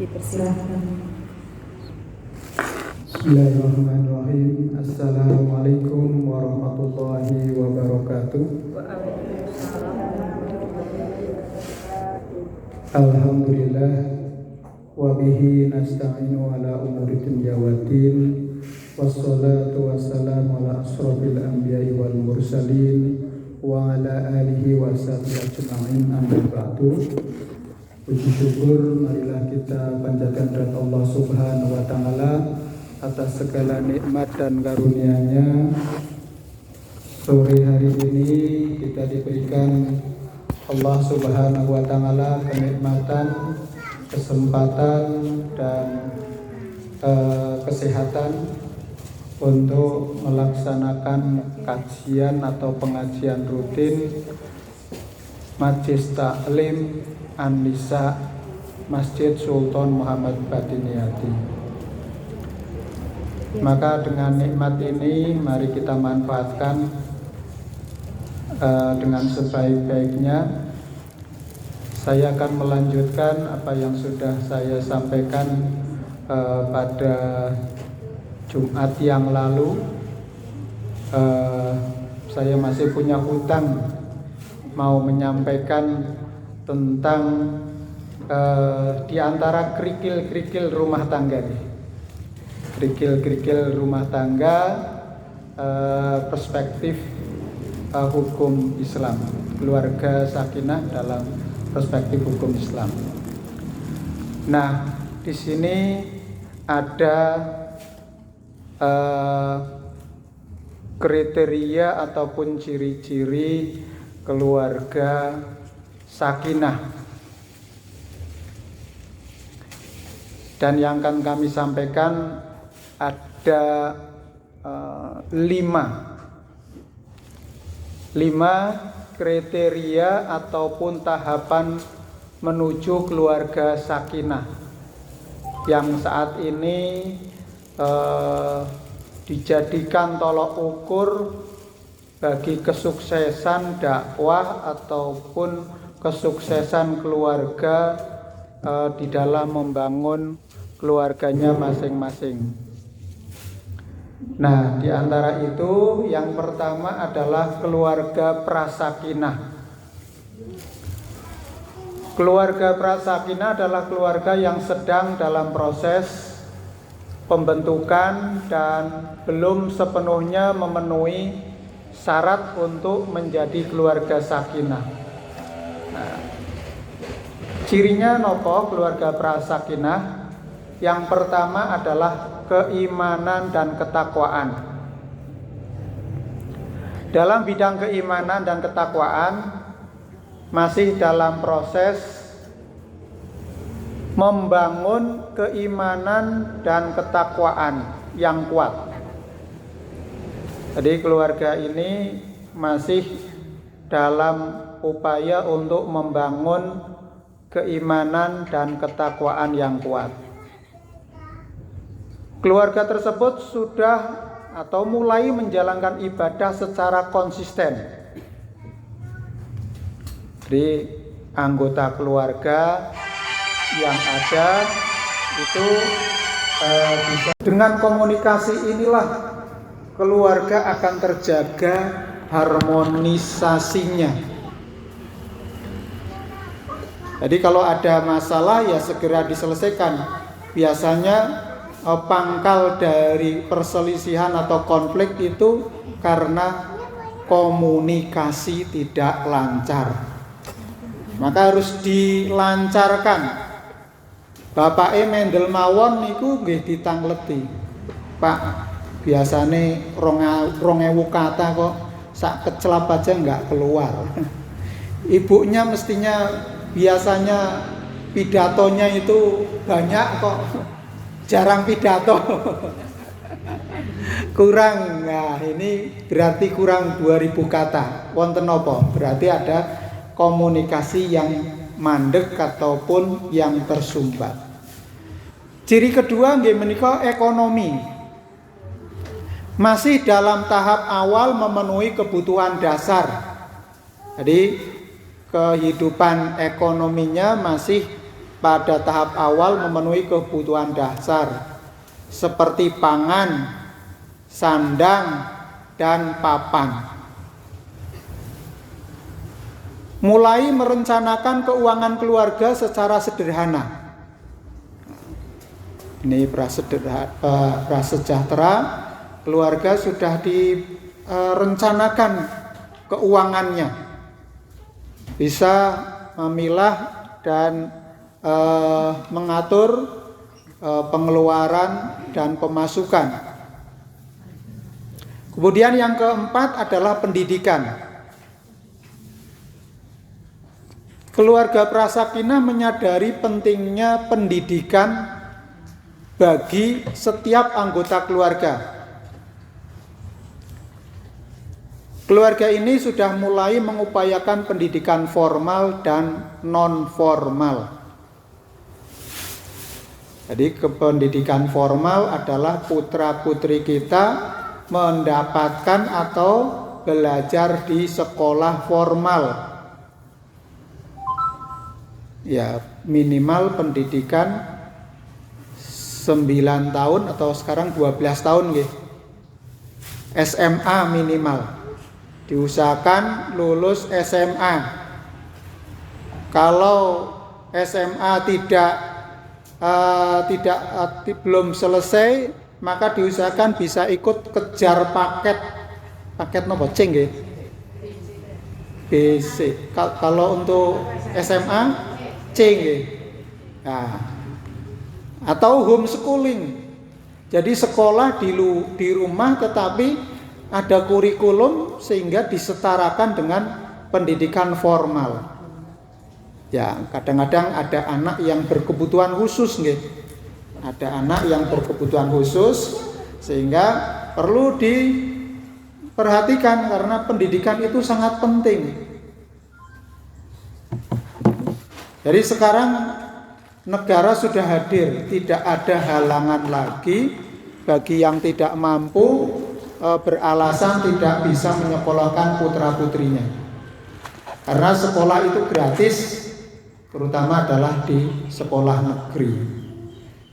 Dipersilahkan. Bismillahirrahmanirrahim. Assalamualaikum warahmatullahi wabarakatuh. Alhamdulillah wa bihi nasta'inu ala umuri dunya waddin. Wassalatu wassalamu ala asrofil anbiya'i wal mursalin wa ala alihi wa sahbihi ajma'in, amma ba'du. Puji syukur marilah kita panjatkan kepada Allah Subhanahu wa taala atas segala nikmat dan karunia-Nya. Sore hari ini kita diberikan Allah Subhanahu wa taala kenikmatan, kesempatan dan kesehatan untuk melaksanakan kajian atau pengajian rutin Majlis Taklim An-Nisa Masjid Sultan Muhammad Batiniati. Maka dengan nikmat ini mari kita manfaatkan dengan sebaik-baiknya. Saya akan melanjutkan apa yang sudah saya sampaikan pada Jumat yang lalu. Saya masih punya hutang mau menyampaikan tentang di antara kerikil-kerikil rumah tangga nih. Kerikil-kerikil rumah tangga, perspektif hukum Islam, keluarga sakinah dalam perspektif hukum Islam. Nah, di sini ada kriteria ataupun ciri-ciri keluarga sakinah, dan yang akan kami sampaikan ada 5 kriteria ataupun tahapan menuju keluarga sakinah yang saat ini dijadikan tolok ukur bagi kesuksesan dakwah ataupun kesuksesan keluarga di dalam membangun keluarganya masing-masing. Nah, di antara itu yang pertama adalah keluarga prasakinah. Keluarga prasakinah adalah keluarga yang sedang dalam proses pembentukan dan belum sepenuhnya memenuhi syarat untuk menjadi keluarga sakinah. Nah, cirinya nopo keluarga prasakinah? Yang pertama adalah keimanan dan ketakwaan. Dalam bidang keimanan dan ketakwaan masih dalam proses membangun keimanan dan ketakwaan yang kuat. Jadi keluarga ini masih dalam upaya untuk membangun keimanan dan ketakwaan yang kuat. Keluarga tersebut sudah atau mulai menjalankan ibadah secara konsisten. Jadi anggota keluarga yang ada itu bisa dengan komunikasi inilah keluarga akan terjaga harmonisasinya. Jadi kalau ada masalah ya segera diselesaikan. Biasanya pangkal dari perselisihan atau konflik itu karena komunikasi tidak lancar. Maka harus dilancarkan. Bapake mendel mawon niku nggih ditangleti. Pak, biasane 2000 kata kok sak kecelap aja enggak keluar. Ibunya mestinya biasanya pidatonya itu banyak kok. Jarang pidato. Kurang. Nah, ini berarti kurang 2000 kata. Wonten apa? Berarti ada komunikasi yang mandek ataupun yang tersumbat. Ciri kedua nggih menika ekonomi. Masih dalam tahap awal memenuhi kebutuhan dasar. Jadi kehidupan ekonominya masih pada tahap awal memenuhi kebutuhan dasar seperti pangan, sandang, dan papan. Mulai merencanakan keuangan keluarga secara sederhana. Ini prasejahtera, keluarga sudah direncanakan keuangannya, bisa memilah dan mengatur pengeluaran dan pemasukan. Kemudian yang keempat adalah pendidikan. Keluarga Prasakinah menyadari pentingnya pendidikan bagi setiap anggota keluarga. Keluarga ini sudah mulai mengupayakan pendidikan formal dan non-formal. Jadi pendidikan formal adalah putra-putri kita mendapatkan atau belajar di sekolah formal. Ya, minimal pendidikan 9 tahun atau sekarang 12 tahun nggih. SMA minimal. Diusahakan lulus SMA. Kalau SMA belum selesai, maka diusahakan bisa ikut kejar paket nopo C nggih. BC. Kalau untuk SMA C nggih. Nah, atau homeschooling. Jadi sekolah di rumah tetapi ada kurikulum sehingga disetarakan dengan pendidikan formal. Ya, kadang-kadang ada anak yang berkebutuhan khusus nggih. Ada anak yang berkebutuhan khusus sehingga perlu diperhatikan karena pendidikan itu sangat penting. Jadi sekarang negara sudah hadir, tidak ada halangan lagi bagi yang tidak mampu beralasan tidak bisa menyekolahkan putra-putrinya. Karena sekolah itu gratis, terutama adalah di sekolah negeri.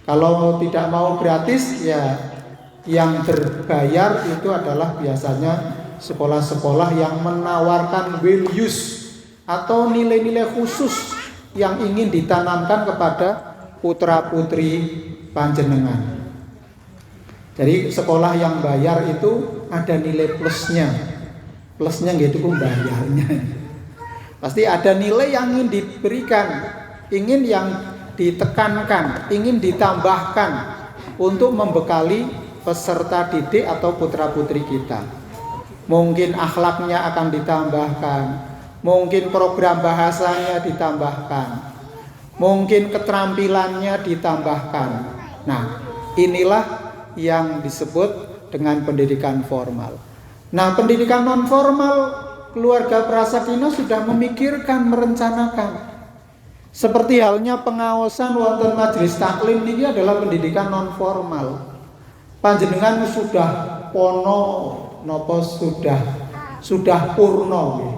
Kalau tidak mau gratis, ya yang berbayar itu adalah biasanya sekolah-sekolah yang menawarkan values atau nilai-nilai khusus yang ingin ditanamkan kepada putra-putri panjenengan. Jadi sekolah yang bayar itu ada nilai plusnya. Plusnya gitu bayarnya. Pasti ada nilai yang ingin diberikan, ingin yang ditekankan, ingin ditambahkan untuk membekali peserta didik atau putra-putri kita. Mungkin akhlaknya akan ditambahkan, mungkin program bahasanya ditambahkan, mungkin keterampilannya ditambahkan. Nah, inilah yang disebut dengan pendidikan formal. Nah, pendidikan non formal, keluarga Prasakinah sudah memikirkan, merencanakan. Seperti halnya pengawasan wonten majelis taklim ini adalah pendidikan non formal. Panjenengan sudah pono nopo sudah purno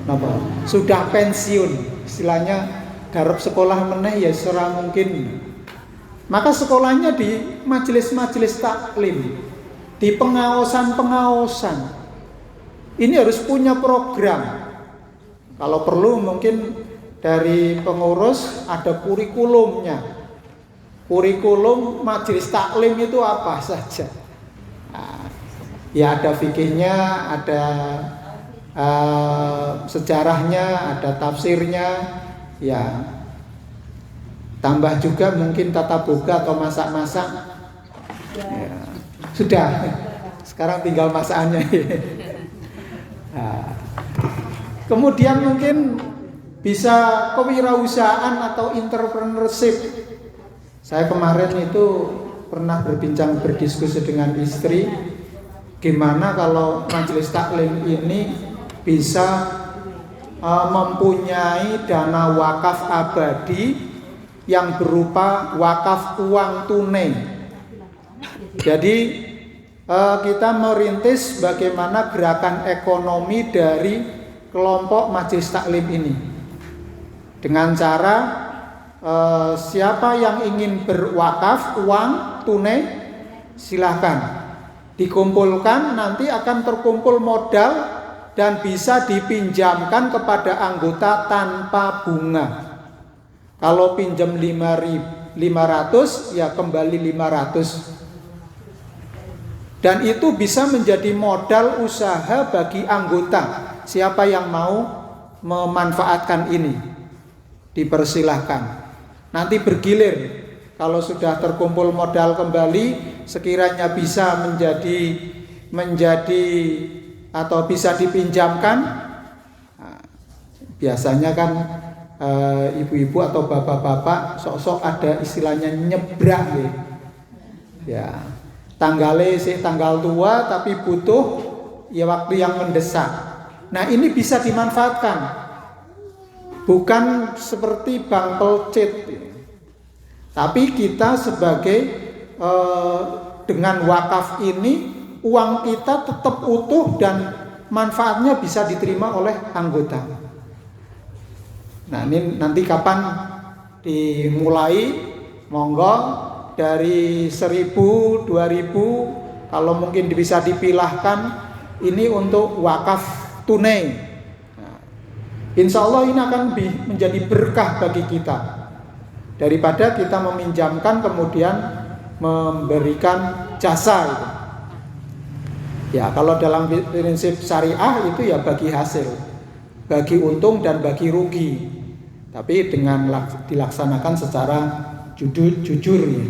napa? Sudah pensiun, istilahnya garap sekolah meneh ya serah mungkin. Maka sekolahnya di majelis-majelis taklim, di pengawasan-pengawasan. Ini harus punya program. Kalau perlu mungkin dari pengurus ada kurikulumnya. Kurikulum majelis taklim itu apa saja? Nah, ya ada fikihnya, ada sejarahnya, ada tafsirnya, ya. Tambah juga mungkin tata boga atau masak-masak. Ya, sudah. Sekarang tinggal masakannya. Nah, kemudian mungkin bisa kewirausahaan atau entrepreneurship. Saya kemarin itu pernah berdiskusi dengan istri, gimana kalau majelis taklim ini bisa mempunyai dana wakaf abadi yang berupa wakaf uang tunai. Jadi kita merintis bagaimana gerakan ekonomi dari kelompok majelis taklim ini dengan cara siapa yang ingin berwakaf uang tunai silahkan dikumpulkan, nanti akan terkumpul modal dan bisa dipinjamkan kepada anggota tanpa bunga. Kalau pinjam 500 ya kembali 500. Dan itu bisa menjadi modal usaha bagi anggota. Siapa yang mau memanfaatkan ini, dipersilahkan. Nanti bergilir. Kalau sudah terkumpul modal kembali, sekiranya bisa menjadi atau bisa dipinjamkan. Nah, biasanya kan ibu-ibu atau bapak-bapak sok-sok ada istilahnya nyebrang ya. Tanggal tua tapi butuh ya waktu yang mendesak. Nah, ini bisa dimanfaatkan. Bukan seperti bank pelcit. Tapi kita sebagai dengan wakaf ini uang kita tetap utuh dan manfaatnya bisa diterima oleh anggota. Nah, ini nanti kapan dimulai, monggo dari 1.000, 2.000, kalau mungkin bisa dipilahkan ini untuk wakaf tunai. Nah, insya Allah ini akan menjadi berkah bagi kita daripada kita meminjamkan kemudian memberikan jasa itu. Ya, kalau dalam prinsip syariah itu ya bagi hasil, bagi untung dan bagi rugi, tapi dengan dilaksanakan secara jujur ya.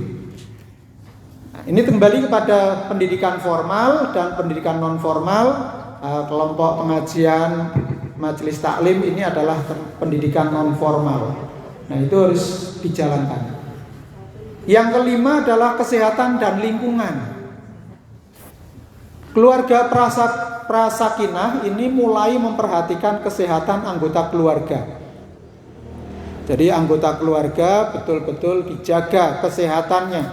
Nah, ini kembali kepada pendidikan formal dan pendidikan non formal. Kelompok pengajian majelis taklim ini adalah pendidikan non formal. Nah, itu harus dijalankan. Yang kelima adalah kesehatan dan lingkungan. Keluarga prasakinah ini mulai memperhatikan kesehatan anggota keluarga. Jadi anggota keluarga betul-betul dijaga kesehatannya.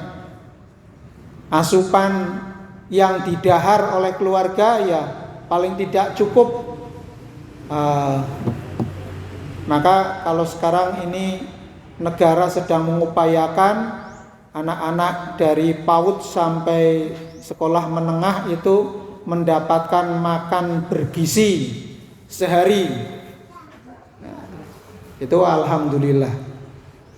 Asupan yang didahar oleh keluarga ya paling tidak cukup. Maka kalau sekarang ini negara sedang mengupayakan anak-anak dari PAUD sampai sekolah menengah itu mendapatkan makan bergizi sehari. Nah, itu alhamdulillah.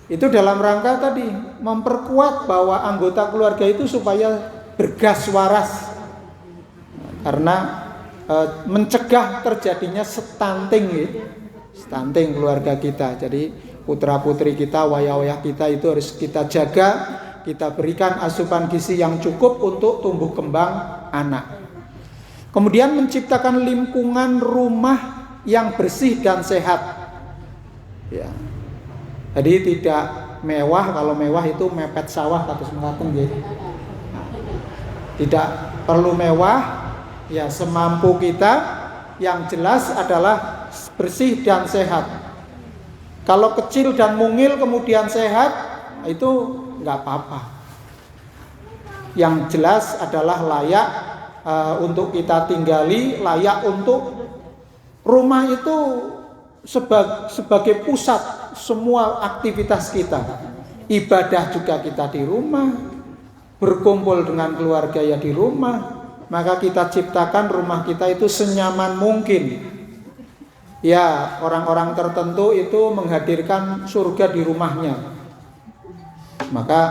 Itu dalam rangka tadi memperkuat bahwa anggota keluarga itu supaya bergas waras. Karena mencegah terjadinya stunting keluarga kita. Jadi putra-putri kita, wayah-wayah kita itu harus kita jaga, kita berikan asupan gizi yang cukup untuk tumbuh kembang anak. Kemudian menciptakan lingkungan rumah yang bersih dan sehat. Ya. Jadi tidak mewah, kalau mewah itu mepet sawah kados mekaten nggih. Tidak perlu mewah, ya semampu kita, yang jelas adalah bersih dan sehat. Kalau kecil dan mungil kemudian sehat, itu nggak apa-apa. Yang jelas adalah layak untuk kita tinggali, layak untuk rumah itu sebagai pusat semua aktivitas kita. Ibadah juga kita di rumah, berkumpul dengan keluarga ya di rumah. Maka kita ciptakan rumah kita itu senyaman mungkin. Ya, orang-orang tertentu itu menghadirkan surga di rumahnya. Maka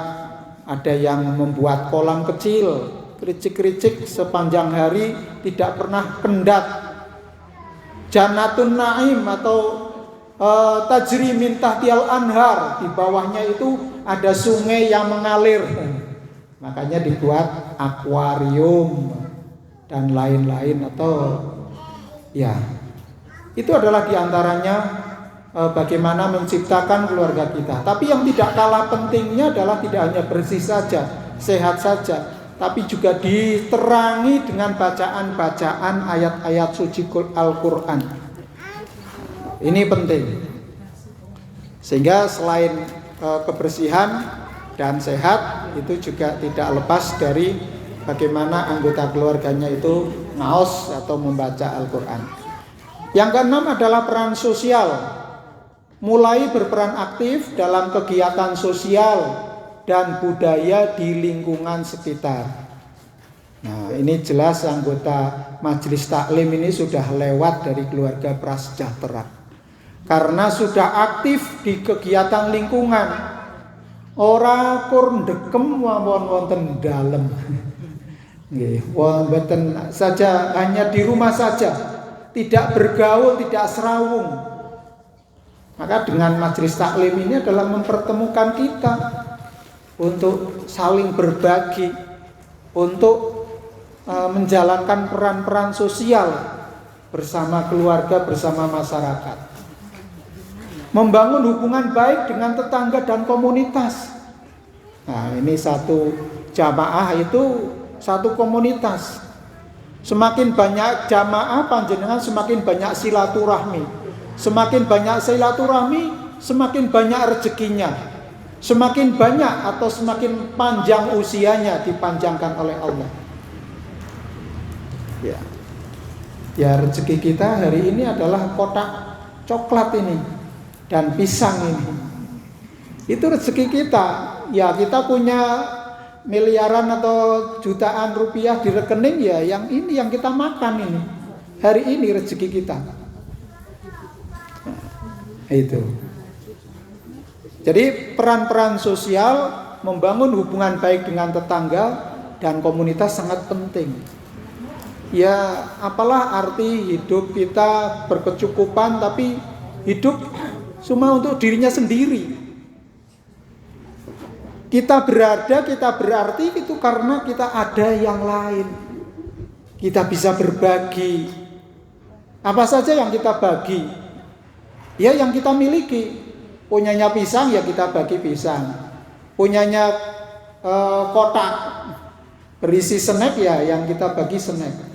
ada yang membuat kolam kecil, kericik-kericik sepanjang hari, tidak pernah pendat. Jannatun Naim atau tajri min tahtiyal anhar, di bawahnya itu ada sungai yang mengalir. Makanya dibuat akuarium dan lain-lain, atau ya itu adalah diantaranya bagaimana menciptakan keluarga kita. Tapi yang tidak kalah pentingnya adalah tidak hanya bersih saja, sehat saja, tapi juga diterangi dengan bacaan-bacaan ayat-ayat suci Al-Quran. Ini penting. Sehingga selain kebersihan dan sehat, itu juga tidak lepas dari bagaimana anggota keluarganya itu ngaos atau membaca Al-Quran. Yang keenam adalah peran sosial. mulai berperan aktif dalam kegiatan sosial dan budaya di lingkungan sekitar. Nah, ini jelas anggota majelis taklim ini sudah lewat dari keluarga prasejahtera, karena sudah aktif di kegiatan lingkungan. Ora kur ndekem wonten dalem. Nggih, wonten saja hanya di rumah saja, tidak bergaul, tidak serawung. Maka dengan majelis taklim ini adalah mempertemukan kita untuk saling berbagi, untuk menjalankan peran-peran sosial bersama keluarga, bersama masyarakat. Membangun hubungan baik dengan tetangga dan komunitas. Nah, ini satu jamaah itu satu komunitas. Semakin banyak jamaah panjenengan semakin banyak silaturahmi. Semakin banyak silaturahmi, semakin banyak rezekinya. Semakin banyak atau semakin panjang usianya dipanjangkan oleh Allah. Ya, rezeki kita hari ini adalah kotak coklat ini dan pisang ini. Itu rezeki kita. Ya, kita punya miliaran atau jutaan rupiah di rekening, ya yang ini yang kita makan ini. Hari ini rezeki kita. Nah, itu. Jadi peran-peran sosial membangun hubungan baik dengan tetangga dan komunitas sangat penting. Ya, apalah arti hidup kita berkecukupan tapi hidup cuma untuk dirinya sendiri. Kita berada, kita berarti itu karena kita ada yang lain. Kita bisa berbagi. Apa saja yang kita bagi? Ya, yang kita miliki. Punyanya pisang, ya kita bagi pisang. Punyanya kotak berisi snack, ya yang kita bagi snack.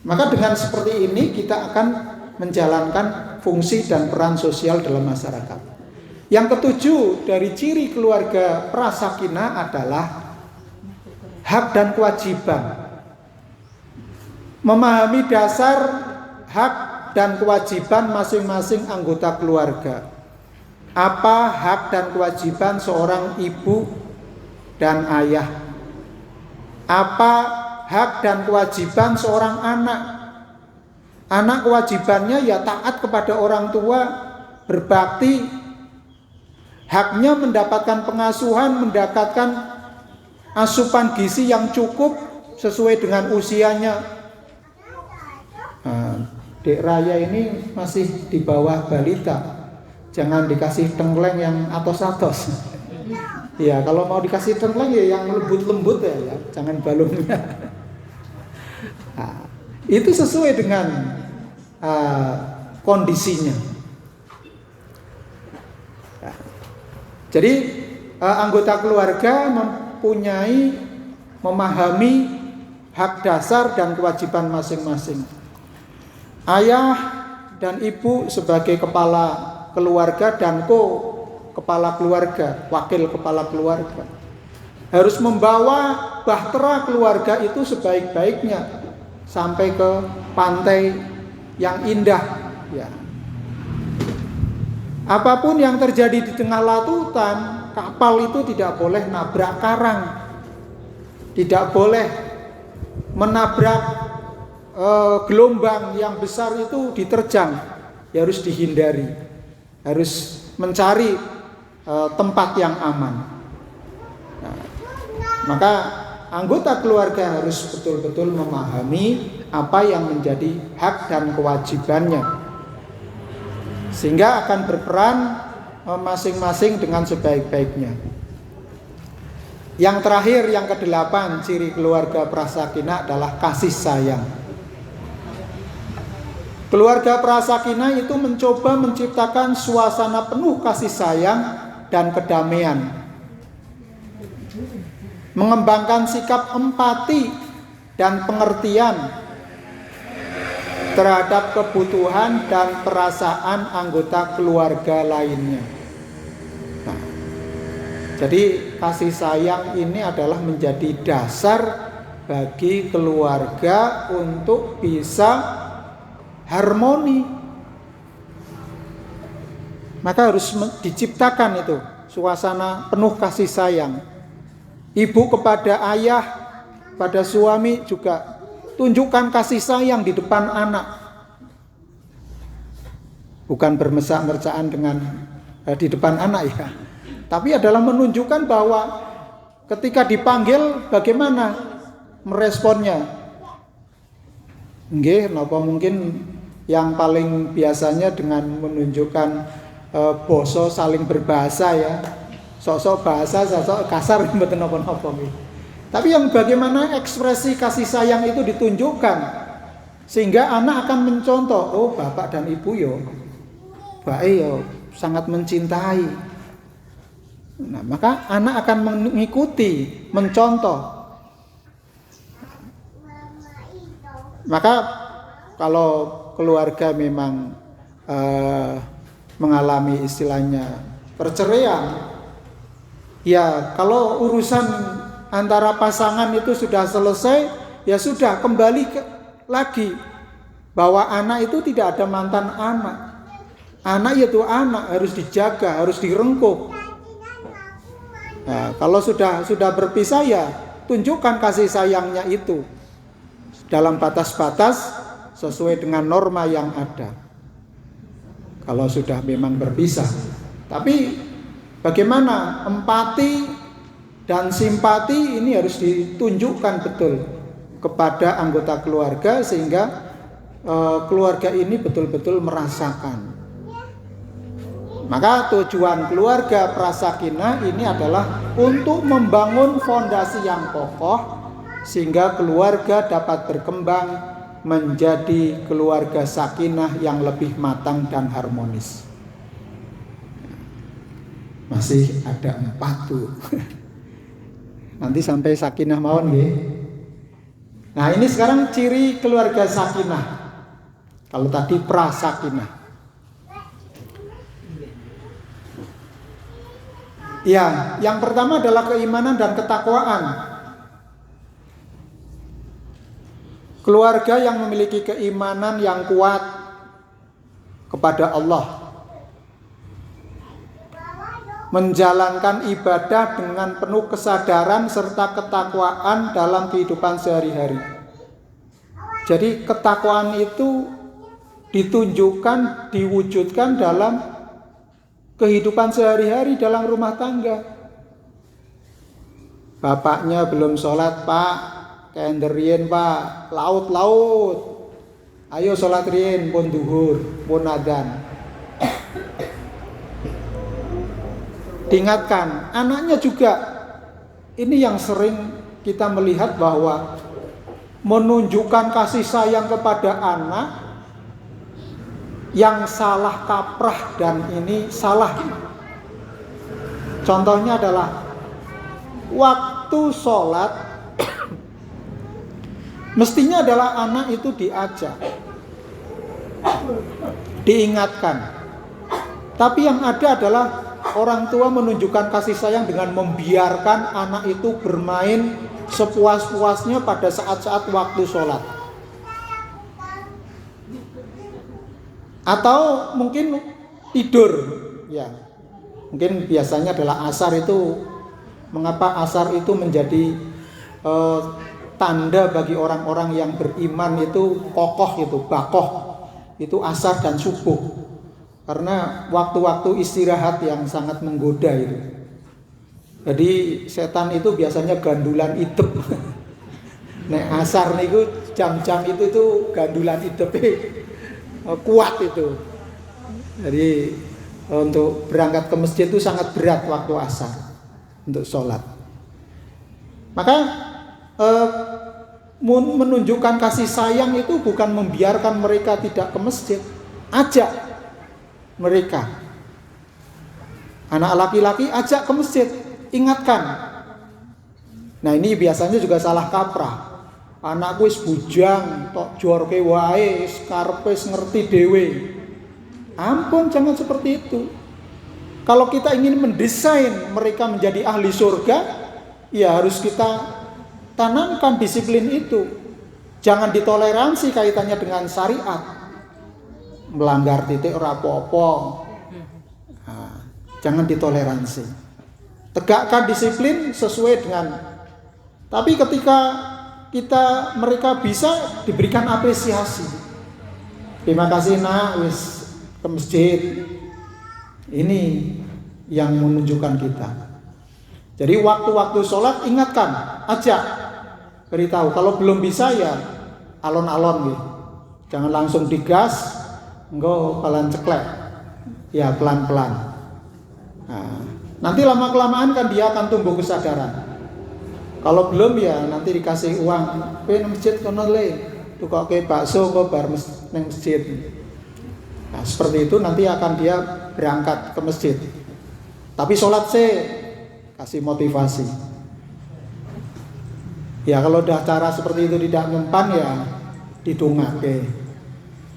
Maka dengan seperti ini kita akan menjalankan fungsi dan peran sosial dalam masyarakat. Yang ketujuh dari ciri keluarga prasakinah adalah hak dan kewajiban. Memahami dasar hak dan kewajiban masing-masing anggota keluarga. Apa hak dan kewajiban seorang ibu dan ayah? Apa hak dan kewajiban seorang anak? Anak kewajibannya ya taat kepada orang tua, berbakti. Haknya mendapatkan pengasuhan, mendapatkan asupan gizi yang cukup sesuai dengan usianya. Nah, Dek Raya ini masih di bawah balita. Jangan dikasih tengkleng yang atos-atos. Ya, kalau mau dikasih tengkleng ya yang lembut-lembut ya, jangan balungnya. Nah, itu sesuai dengan kondisinya. Jadi anggota keluarga memahami hak dasar dan kewajiban masing-masing. Ayah dan ibu sebagai kepala keluarga dan kepala keluarga, wakil kepala keluarga, harus membawa bahtera keluarga itu sebaik-baiknya sampai ke pantai yang indah, ya. Apapun yang terjadi di tengah lautan, kapal itu tidak boleh nabrak karang, tidak boleh menabrak gelombang yang besar itu diterjang, ya harus dihindari, harus mencari tempat yang aman. Nah, maka anggota keluarga harus betul-betul memahami apa yang menjadi hak dan kewajibannya, sehingga akan berperan masing-masing dengan sebaik-baiknya. Yang terakhir, yang ke-8, ciri keluarga prasakinah adalah kasih sayang. Keluarga prasakinah itu mencoba menciptakan suasana penuh kasih sayang dan kedamaian, mengembangkan sikap empati dan pengertian terhadap kebutuhan dan perasaan anggota keluarga lainnya. Nah, jadi kasih sayang ini adalah menjadi dasar bagi keluarga untuk bisa harmoni. Maka harus diciptakan itu suasana penuh kasih sayang. Ibu kepada ayah, pada suami juga tunjukkan kasih sayang di depan anak. Bukan bermesak-mesaan dengan di depan anak ya. Tapi adalah menunjukkan bahwa ketika dipanggil bagaimana meresponnya. Nggih, napa mungkin yang paling biasanya dengan menunjukkan basa saling berbahasa ya. Sok-sok bahasa, sok-sok kasar mboten napa-napa nggih. Tapi yang bagaimana ekspresi kasih sayang itu ditunjukkan sehingga anak akan mencontoh, oh bapak dan ibu yo baik yo sangat mencintai. Nah, maka anak akan mengikuti, mencontoh. Maka kalau keluarga memang mengalami istilahnya perceraian, ya kalau urusan antara pasangan itu sudah selesai, ya sudah kembali lagi bahwa anak itu tidak ada mantan anak. Anak itu anak, harus dijaga, harus direngkuh. Nah, kalau sudah berpisah ya tunjukkan kasih sayangnya itu dalam batas-batas sesuai dengan norma yang ada. Kalau sudah memang berpisah. Tapi bagaimana empati dan simpati ini harus ditunjukkan betul kepada anggota keluarga sehingga keluarga ini betul-betul merasakan. Maka tujuan keluarga prasakinah ini adalah untuk membangun fondasi yang kokoh sehingga keluarga dapat berkembang menjadi keluarga sakinah yang lebih matang dan harmonis. Masih ada 4 tuh. Nanti sampai sakinah mawon nggih. Nah, ini sekarang ciri keluarga sakinah. Kalau tadi prasakinah. Ya, yang pertama adalah keimanan dan ketakwaan. Keluarga yang memiliki keimanan yang kuat kepada Allah, menjalankan ibadah dengan penuh kesadaran serta ketakwaan dalam kehidupan sehari-hari. Jadi ketakwaan itu ditunjukkan, diwujudkan dalam kehidupan sehari-hari dalam rumah tangga. Bapaknya belum sholat, Pak, kender rien Pak, laut. Ayo sholat rien, pun duhur, pun adzan. Diingatkan, anaknya juga. Ini yang sering kita melihat bahwa menunjukkan kasih sayang kepada anak yang salah kaprah dan ini salah. Contohnya adalah waktu sholat mestinya adalah anak itu diajak, diingatkan. Tapi yang ada adalah orang tua menunjukkan kasih sayang dengan membiarkan anak itu bermain sepuas-puasnya pada saat-saat waktu sholat. Atau mungkin tidur, ya. Mungkin biasanya adalah asar itu. Mengapa asar itu menjadi tanda bagi orang-orang yang beriman itu kokoh itu, bakoh. Itu asar dan subuh. Karena waktu-waktu istirahat yang sangat menggoda itu. Jadi setan itu biasanya gandulan idep. Nek asar niku jam-jam itu tuh gandulan idepe kuat itu. Jadi untuk berangkat ke masjid itu sangat berat waktu asar untuk sholat. Maka menunjukkan kasih sayang itu bukan membiarkan mereka tidak ke masjid, ajak mereka. Anak laki-laki ajak ke masjid, ingatkan. Nah ini biasanya juga salah kaprah. Anakku wis bujang, tok jorke wae, karepe ngerti dhewe. Ampun, jangan seperti itu. Kalau kita ingin mendesain mereka menjadi ahli surga, ya harus kita tanamkan disiplin itu. Jangan ditoleransi kaitannya dengan syariat. melanggar titik ora apa-apa. Nah, jangan ditoleransi. Tegakkan disiplin sesuai dengan. Tapi ketika mereka bisa diberikan apresiasi. Terima kasih nak wis ke masjid. Ini yang menunjukkan kita. Jadi waktu-waktu sholat ingatkan, ajak, beritahu. Kalau belum bisa ya alon-alon gitu. Jangan langsung digas, engko bakalan ceklek. Ya pelan-pelan. Nah, nanti lama-kelamaan kan dia akan tumbuh kesadaran. Kalau belum ya nanti dikasih uang, "Kowe nang masjid kono le, tukoke bakso kok bar nang masjid." Nah, seperti itu nanti akan dia berangkat ke masjid. Tapi sholat sih, kasih motivasi. Ya kalau udah cara seperti itu tidak mempan ya didongake.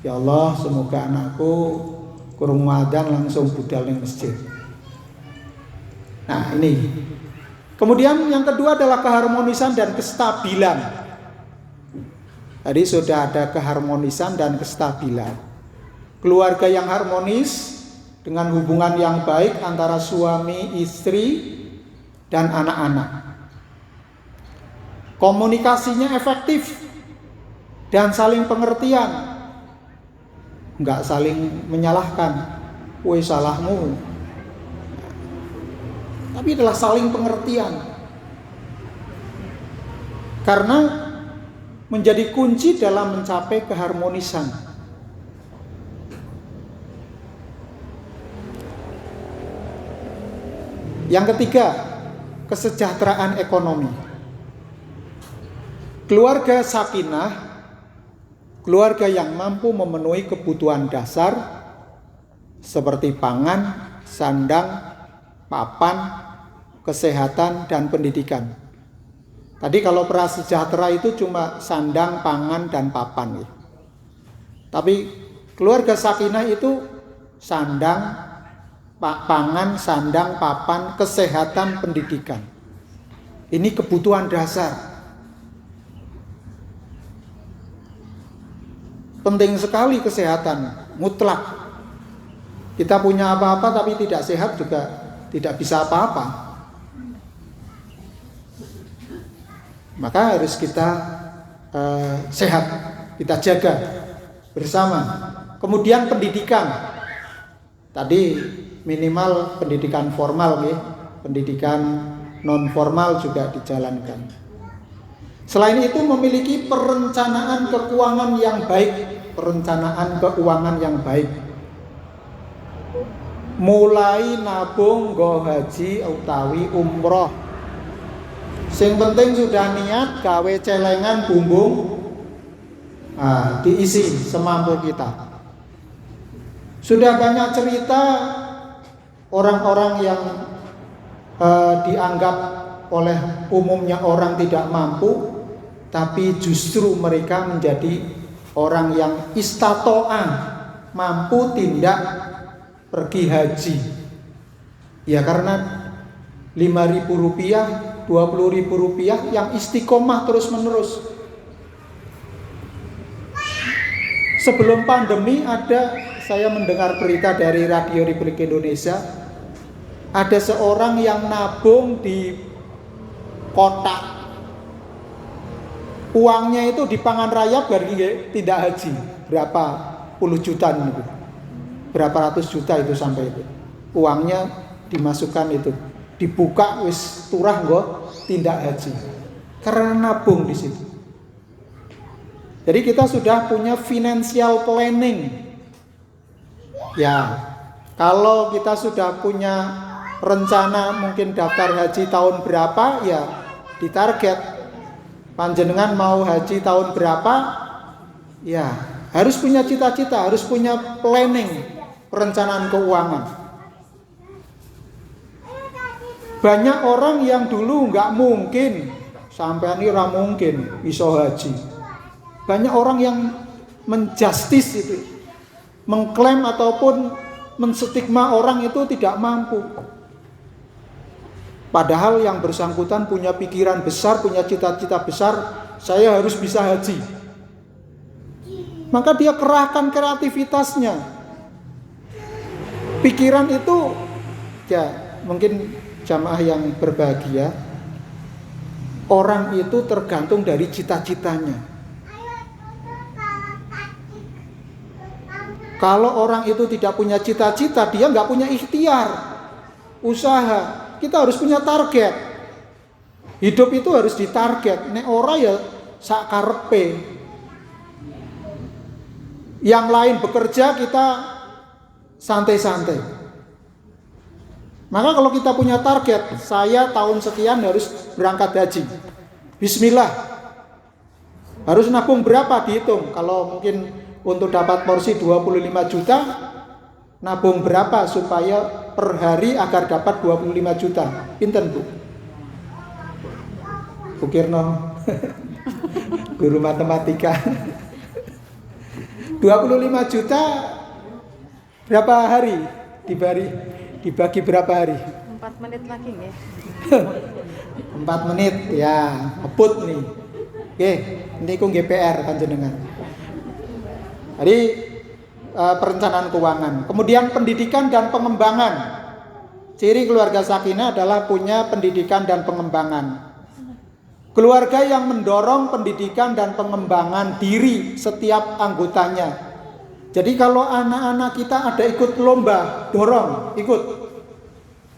Ya Allah, semoga anakku kurung adzan langsung budal nang masjid. Nah, ini. Kemudian yang kedua adalah keharmonisan dan kestabilan. Tadi sudah ada keharmonisan dan kestabilan. Keluarga yang harmonis dengan hubungan yang baik antara suami, istri, dan anak-anak. Komunikasinya efektif dan saling pengertian. Enggak saling menyalahkan. "Woi salahmu." Tapi adalah saling pengertian. Karena menjadi kunci dalam mencapai keharmonisan. Yang ketiga, kesejahteraan ekonomi. Keluarga sakinah, keluarga yang mampu memenuhi kebutuhan dasar seperti pangan, sandang, papan, kesehatan, dan pendidikan. Tadi kalau prasejahtera itu cuma sandang, pangan, dan papan. Tapi keluarga sakinah itu sandang, pangan, sandang, papan, kesehatan, pendidikan. Ini kebutuhan dasar. Penting sekali kesehatan, mutlak. Kita punya apa-apa tapi tidak sehat juga tidak bisa apa-apa. Maka harus kita sehat, kita jaga bersama. Kemudian pendidikan. Tadi minimal pendidikan formal, pendidikan non formal juga dijalankan. Selain itu memiliki perencanaan keuangan yang baik, mulai nabung nggo haji utawi umroh. Sing penting sudah niat gawe celengan bumbung, diisi semampu kita. Sudah banyak cerita orang-orang yang dianggap oleh umumnya orang tidak mampu, tapi justru mereka menjadi orang yang istato'a, mampu tidak pergi haji. Ya karena 5.000 rupiah, 20.000 rupiah yang istiqomah terus menerus. Sebelum pandemi saya mendengar berita dari Radio Republik Indonesia, ada seorang yang nabung di kotak. Uangnya itu di pangan raya biar tidak haji. Berapa puluh juta itu. Berapa ratus juta itu sampai itu. Uangnya dimasukkan itu. Dibuka wis turah nggo tindak haji. Karena nabung di situ. Jadi kita sudah punya financial planning. Ya, kalau kita sudah punya rencana mungkin daftar haji tahun berapa, ya ditarget. Panjenengan mau haji tahun berapa? Ya, harus punya cita-cita, harus punya planning, perencanaan keuangan. Banyak orang yang dulu nggak mungkin, sampai ini ora mungkin bisa haji. Banyak orang yang menjustis itu, mengklaim ataupun menstigma orang itu tidak mampu. Padahal yang bersangkutan punya pikiran besar, punya cita-cita besar, saya harus bisa haji. Maka dia kerahkan kreativitasnya. Pikiran itu, ya mungkin jamaah yang berbahagia, orang itu tergantung dari cita-citanya. Kalau orang itu tidak punya cita-cita, dia nggak punya ikhtiar, usaha. Kita harus punya target. Hidup itu harus ditarget. Nek ora ya sak karepe. Yang lain bekerja, kita santai-santai. Maka kalau kita punya target, saya tahun sekian harus berangkat haji. Bismillah. Harus nabung berapa dihitung. Kalau mungkin untuk dapat porsi 25 juta, nabung berapa supaya per hari agar dapat 25 juta. Pinten Bu? Bu Kirno, guru matematika. 25 juta berapa hari? Dibagi berapa hari? 4 menit lagi nggih. 4 menit ya, ngebut nih. Oke, niku GPR panjenengan. Jadi perencanaan keuangan. Kemudian pendidikan dan pengembangan. Ciri keluarga sakinah adalah punya pendidikan dan pengembangan. Keluarga yang mendorong pendidikan dan pengembangan diri setiap anggotanya. Jadi kalau anak-anak kita ada ikut lomba, dorong, ikut.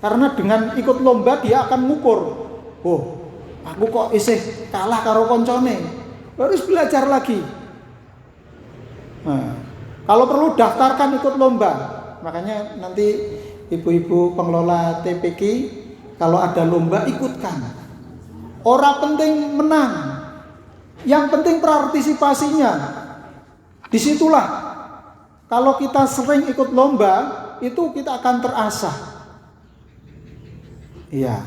Karena dengan ikut lomba dia akan ngukur. Oh, aku kok isih kalah karo koncone. Harus belajar lagi. Nah, kalau perlu daftarkan ikut lomba. Makanya nanti ibu-ibu pengelola TPQ kalau ada lomba ikutkan. Ora penting menang, yang penting partisipasinya. Disitulah kalau kita sering ikut lomba, itu kita akan terasah. Iya,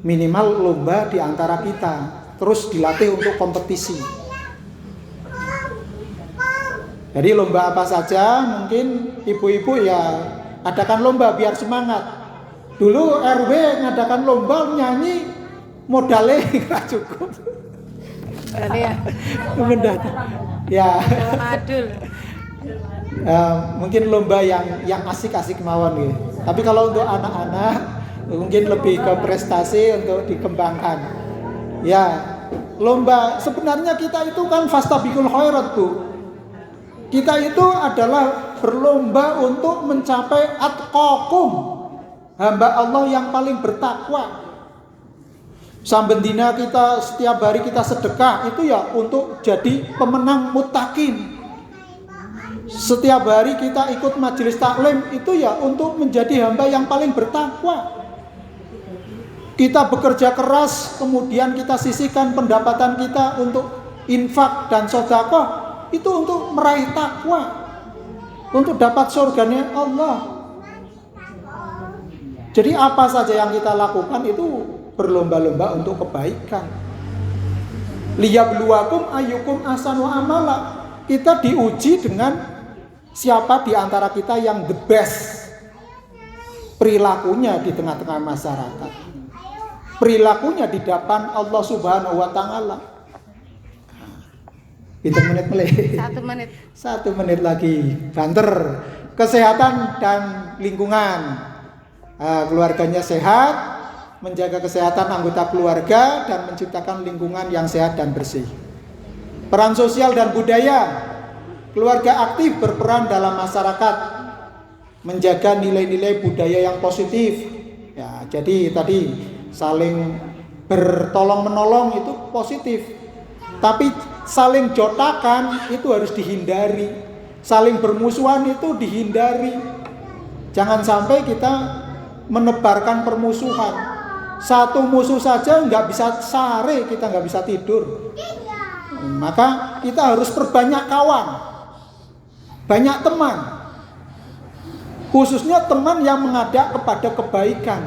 minimal lomba di antara kita, terus dilatih untuk kompetisi. Jadi lomba apa saja, mungkin ibu-ibu ya adakan lomba biar semangat. Dulu RW ngadakan lomba nyanyi, modalnya nggak cukup. Ya. Ya. Adul. Mungkin lomba yang asik-asik mawon gitu. Tapi kalau untuk anak-anak mungkin lebih ke prestasi untuk dikembangkan. Ya, lomba sebenarnya kita itu kan fastabiqul khairat, Bu. Kita itu adalah berlomba untuk mencapai atqakum, hamba Allah yang paling bertakwa. Sambendina kita setiap hari kita sedekah itu ya untuk jadi pemenang muttaqin. Setiap hari kita ikut majelis taklim itu ya untuk menjadi hamba yang paling bertakwa. Kita bekerja keras, kemudian kita sisihkan pendapatan kita untuk infak dan sedekah, itu untuk meraih takwa, untuk dapat surganya Allah. Jadi apa saja yang kita lakukan itu berlomba-lomba untuk kebaikan. Liyabluwakum ayyukum ahsanu amala. Kita diuji dengan siapa di antara kita yang the best perilakunya di tengah-tengah masyarakat. Perilakunya di depan Allah Subhanahu wa taala. Itu menit meleh. 1 menit. 1 menit lagi. Banter. Kesehatan dan lingkungan. Keluarganya sehat, menjaga kesehatan anggota keluarga dan menciptakan lingkungan yang sehat dan bersih. Peran sosial dan budaya. Keluarga aktif berperan dalam masyarakat, menjaga nilai-nilai budaya yang positif. Ya, jadi tadi saling bertolong menolong itu positif. Tapi saling jotakan itu harus dihindari. Saling bermusuhan itu dihindari. Jangan sampai kita menebarkan permusuhan. Satu musuh saja nggak bisa sehari kita nggak bisa tidur. Maka kita harus perbanyak kawan, banyak teman. Khususnya teman yang mengajak kepada kebaikan,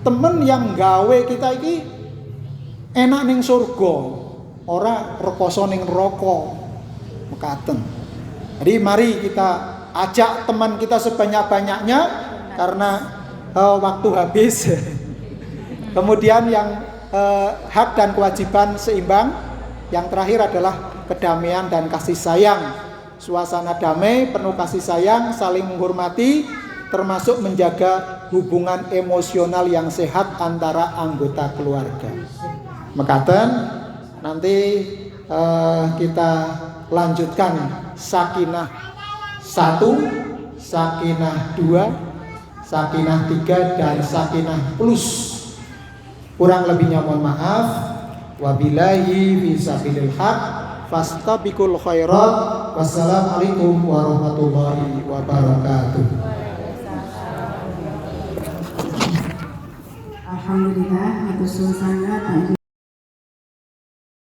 teman yang gawe kita ini enak ning surga, ora rekoso ning neraka. Mekaten. Jadi mari kita ajak teman kita sebanyak-banyaknya karena waktu habis. Kemudian yang hak dan kewajiban seimbang. Yang terakhir adalah kedamaian dan kasih sayang. suasana damai, penuh kasih sayang, saling menghormati, termasuk menjaga hubungan emosional yang sehat antara anggota keluarga. Mekaten nanti kita lanjutkan sakinah 1, sakinah 2, sakinah 3 dan sakinah plus. Kurang lebihnya mohon maaf. Wabillahi fisabilil haq fastabiqul khairat. Wassalamualaikum warahmatullahi wabarakatuh. Alhamdulillah, itu sangat